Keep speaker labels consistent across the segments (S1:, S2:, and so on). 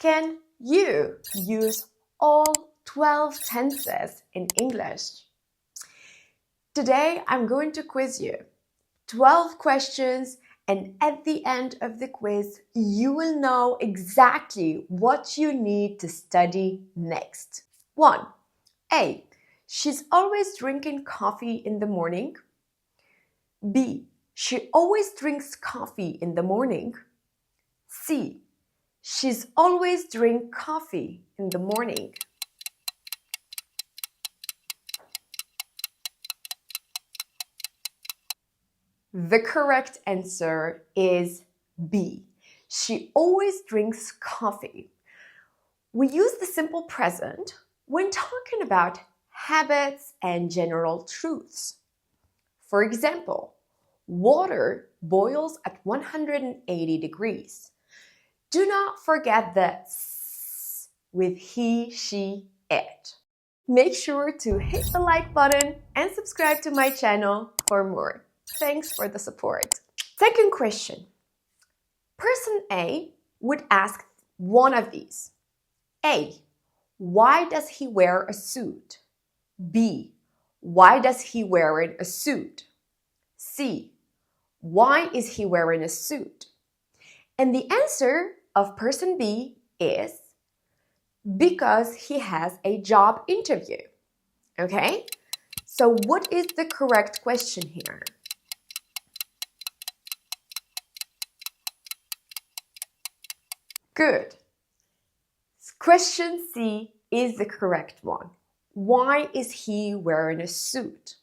S1: Can you use all 12 tenses in English? Today, I'm going to quiz you. 12 questions, and at the end of the quiz, you will know exactly what you need to study next. 1. A. She's always drinking coffee in the morning. B. She always drinks coffee in the morning. C. She's always drink coffee in the morning. The correct answer is B. She always drinks coffee. We use the simple present when talking about habits and general truths. For example, water boils at 180 degrees. Do not forget the s with he, she, it. Make sure to hit the like button and subscribe to my channel for more. Thanks for the support. Second question. Person A would ask one of these. A. Why does he wear a suit? B. Why does he wear a suit? C. Why is he wearing a suit? And the answer of person B is because he has a job interview. Okay? So what is the correct question here? Good. Question C is the correct one. Why is he wearing a suit?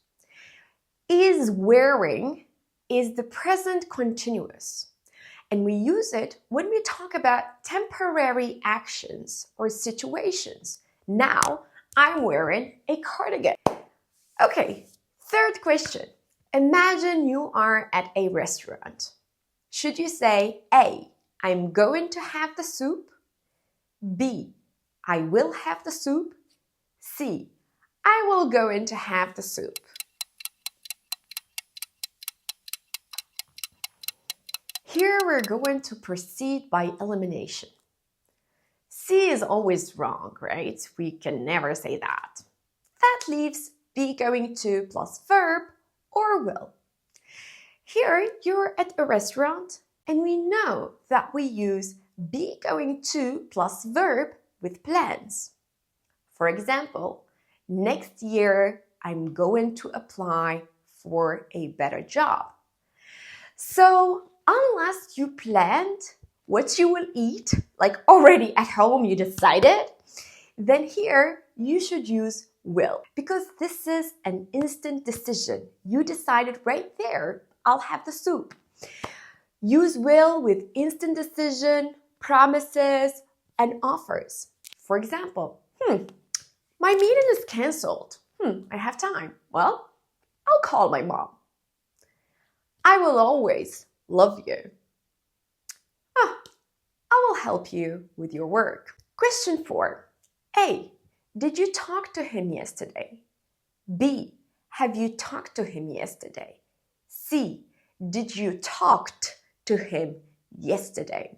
S1: Is wearing is the present continuous. And we use it when we talk about temporary actions or situations. Now, I'm wearing a cardigan. Okay, third question. Imagine you are at a restaurant. Should you say A, I'm going to have the soup? B, I will have the soup? C, I will go in to have the soup. Here we're going to proceed by elimination. C is always wrong, right? We can never say that. That leaves be going to plus verb or will. Here you're at a restaurant and we know that we use be going to plus verb with plans. For example, next year I'm going to apply for a better job. So unless you planned what you will eat, like already at home you decided, then here you should use will, because this is an instant decision. You decided right there, I'll have the soup. Use will with instant decision, promises, and offers. For example, my meeting is canceled. I have time. Well, I'll call my mom. I will always love you. I will help you with your work. Question 4. A. Did you talk to him yesterday? B. Have you talked to him yesterday? C. Did you talked to him yesterday?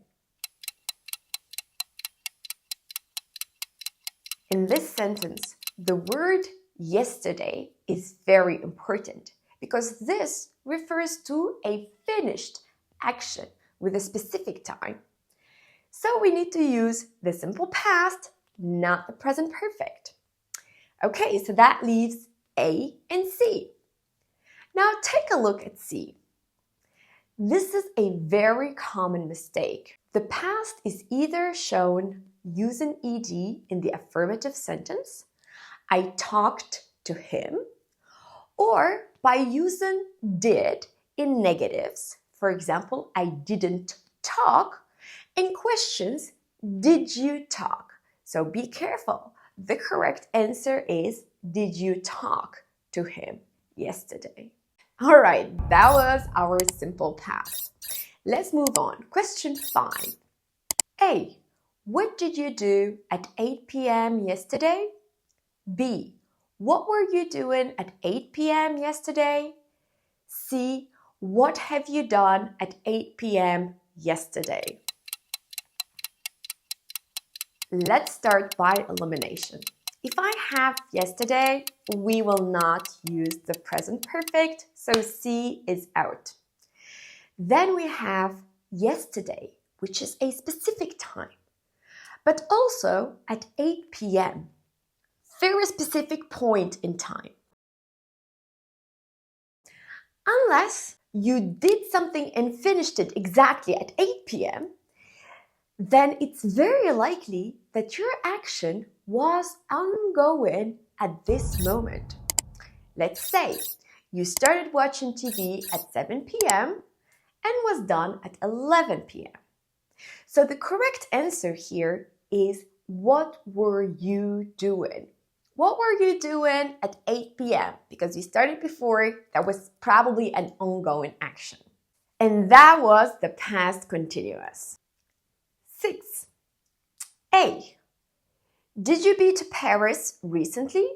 S1: In this sentence, the word yesterday is very important because this refers to a finished action with a specific time. So we need to use the simple past, not the present perfect. Okay, so that leaves A and C. Now take a look at C. This is a very common mistake. The past is either shown using ed in the affirmative sentence, I talked to him, or by using did in negatives. For example, I didn't talk. In questions, did you talk? So be careful. The correct answer is, did you talk to him yesterday? All right, that was our simple past. Let's move on. Question 5. A. What did you do at 8 p.m. yesterday? B. What were you doing at 8 p.m. yesterday? C. What have you done at 8 p.m. yesterday? Let's start by elimination. If I have yesterday, we will not use the present perfect, so C is out. Then we have yesterday, which is a specific time, but also at 8 p.m. Very specific point in time. Unless you did something and finished it exactly at 8 p.m., then it's very likely that your action was ongoing at this moment. Let's say you started watching TV at 7 p.m. and was done at 11 p.m. So the correct answer here is, what were you doing? What were you doing at 8 p.m.? Because you started before, that was probably an ongoing action. And that was the past continuous. 6. A. Did you be to Paris recently?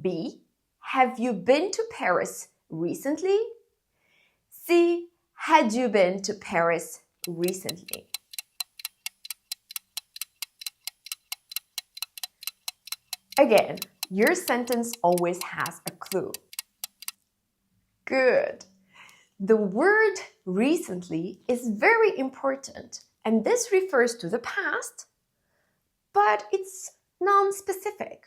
S1: B. Have you been to Paris recently? C. Had you been to Paris recently? Again, your sentence always has a clue. Good. The word recently is very important, and this refers to the past, but it's non-specific.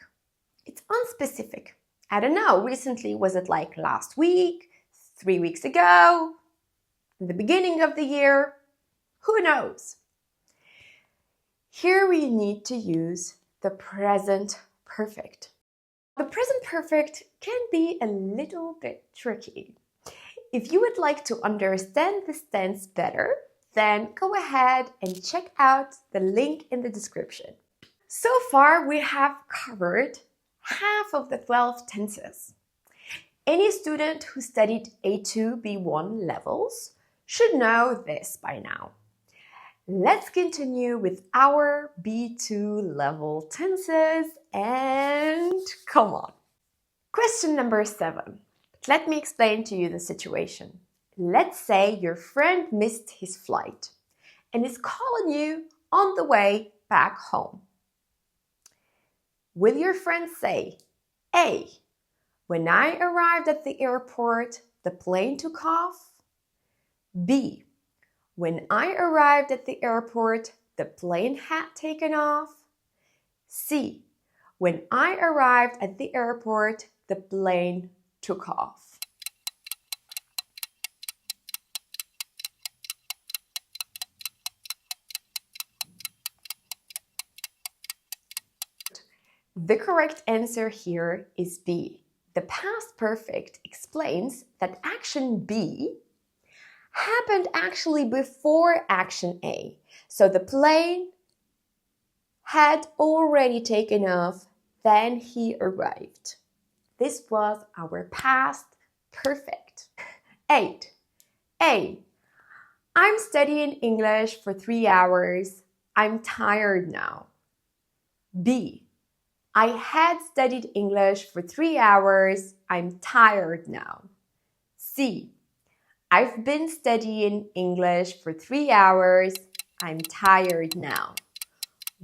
S1: It's unspecific. I don't know, recently, was it like last week, 3 weeks ago, in the beginning of the year? Who knows? Here we need to use the present perfect. The present perfect can be a little bit tricky. If you would like to understand this tense better, then go ahead and check out the link in the description. So far, we have covered half of the 12 tenses. Any student who studied A2, B1 levels should know this by now. Let's continue with our B2 level tenses, and come on. Question number 7. Let me explain to you the situation. Let's say your friend missed his flight and is calling you on the way back home. Will your friend say, A. When I arrived at the airport, the plane took off? B. When I arrived at the airport, the plane had taken off? C. When I arrived at the airport, the plane took off. The correct answer here is B. The past perfect explains that action B happened actually before action A. So the plane had already taken off, then he arrived. This was our past perfect. 8. A. I'm studying English for 3 hours. I'm tired now. B. I had studied English for 3 hours. I'm tired now. C. I've been studying English for 3 hours. I'm tired now.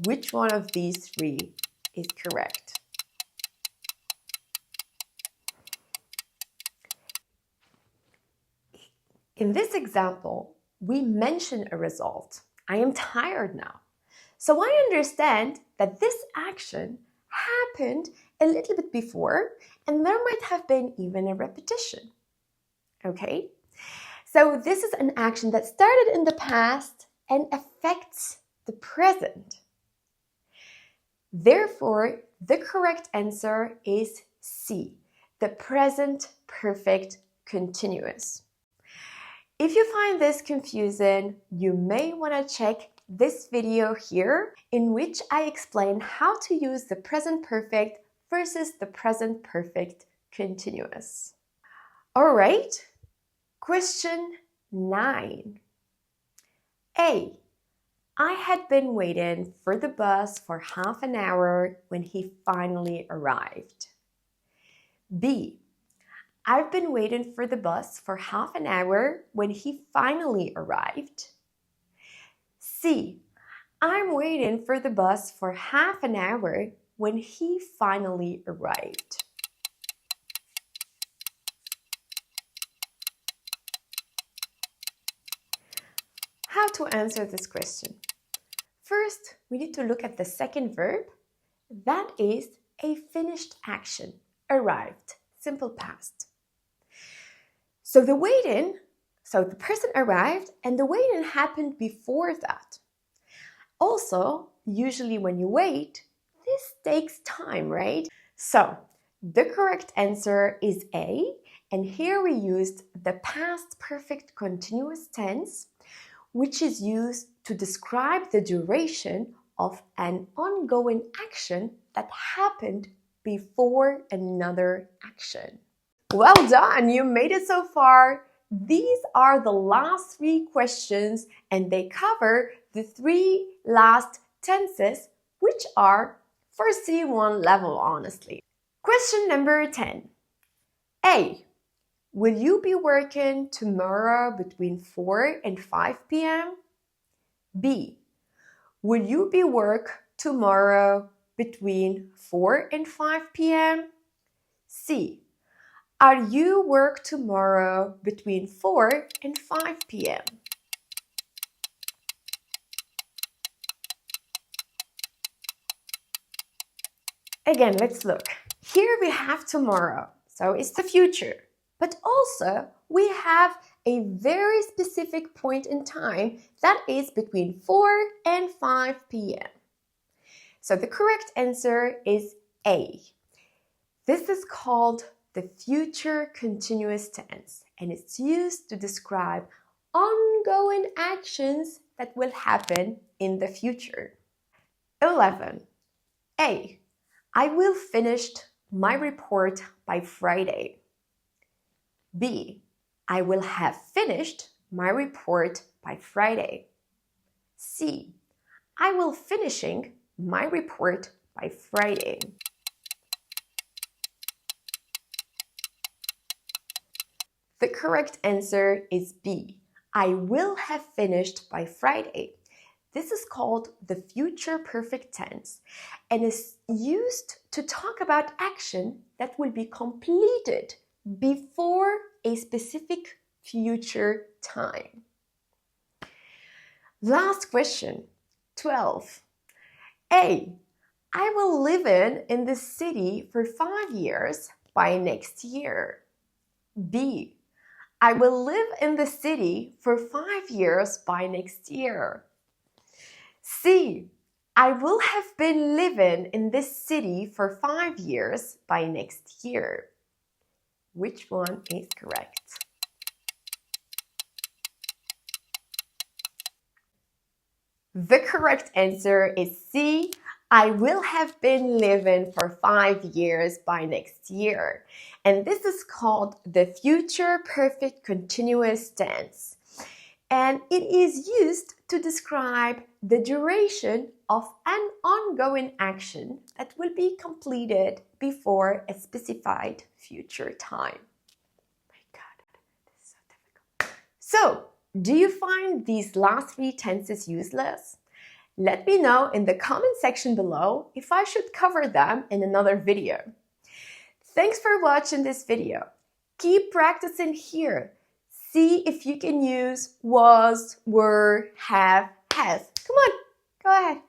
S1: Which one of these 3 is correct? In this example, we mention a result. I am tired now. So I understand that this action happened a little bit before, and there might have been even a repetition. Okay? So this is an action that started in the past and affects the present. Therefore, the correct answer is C, the present perfect continuous. If you find this confusing, you may want to check this video here, in which I explain how to use the present perfect versus the present perfect continuous. All right, question 9. A. I had been waiting for the bus for half an hour when he finally arrived. B. I've been waiting for the bus for half an hour when he finally arrived. C. I'm waiting for the bus for half an hour when he finally arrived. How to answer this question? First, we need to look at the second verb. That is a finished action, arrived, simple past. So the person arrived and the waiting happened before that. Also, usually when you wait, this takes time, right? So the correct answer is A, and here we used the past perfect continuous tense, which is used to describe the duration of an ongoing action that happened before another action. Well done, you made it so far. These are the last 3 questions and they cover the 3 last tenses, which are for C1 level, honestly. Question number 10. A. Will you be working tomorrow between 4 and 5 p.m.? B. Will you be work tomorrow between 4 and 5 p.m.? C. Are you work tomorrow between 4 and 5 p.m.? Again, let's look. Here we have tomorrow, so it's the future. But also, we have a very specific point in time that is between 4 and 5 p.m. So the correct answer is A. This is called the future continuous tense, and it's used to describe ongoing actions that will happen in the future. 11. A. I will finish my report by Friday. B. I will have finished my report by Friday. C. I will finishing my report by Friday. The correct answer is B. I will have finished by Friday. This is called the future perfect tense and is used to talk about action that will be completed before a specific future time. Last question, 12. A. I will live in the city for 5 years by next year. B. I will live in the city for 5 years by next year. C. I will have been living in this city for 5 years by next year. Which one is correct? The correct answer is C. I will have been living for 5 years by next year. And this is called the future perfect continuous tense. And it is used to describe the duration of an ongoing action that will be completed before a specified future time. My God, this is so difficult. So, do you find these last 3 tenses useless? Let me know in the comment section below if I should cover them in another video. Thanks for watching this video. Keep practicing here. See if you can use was, were, have, has. Come on, go ahead.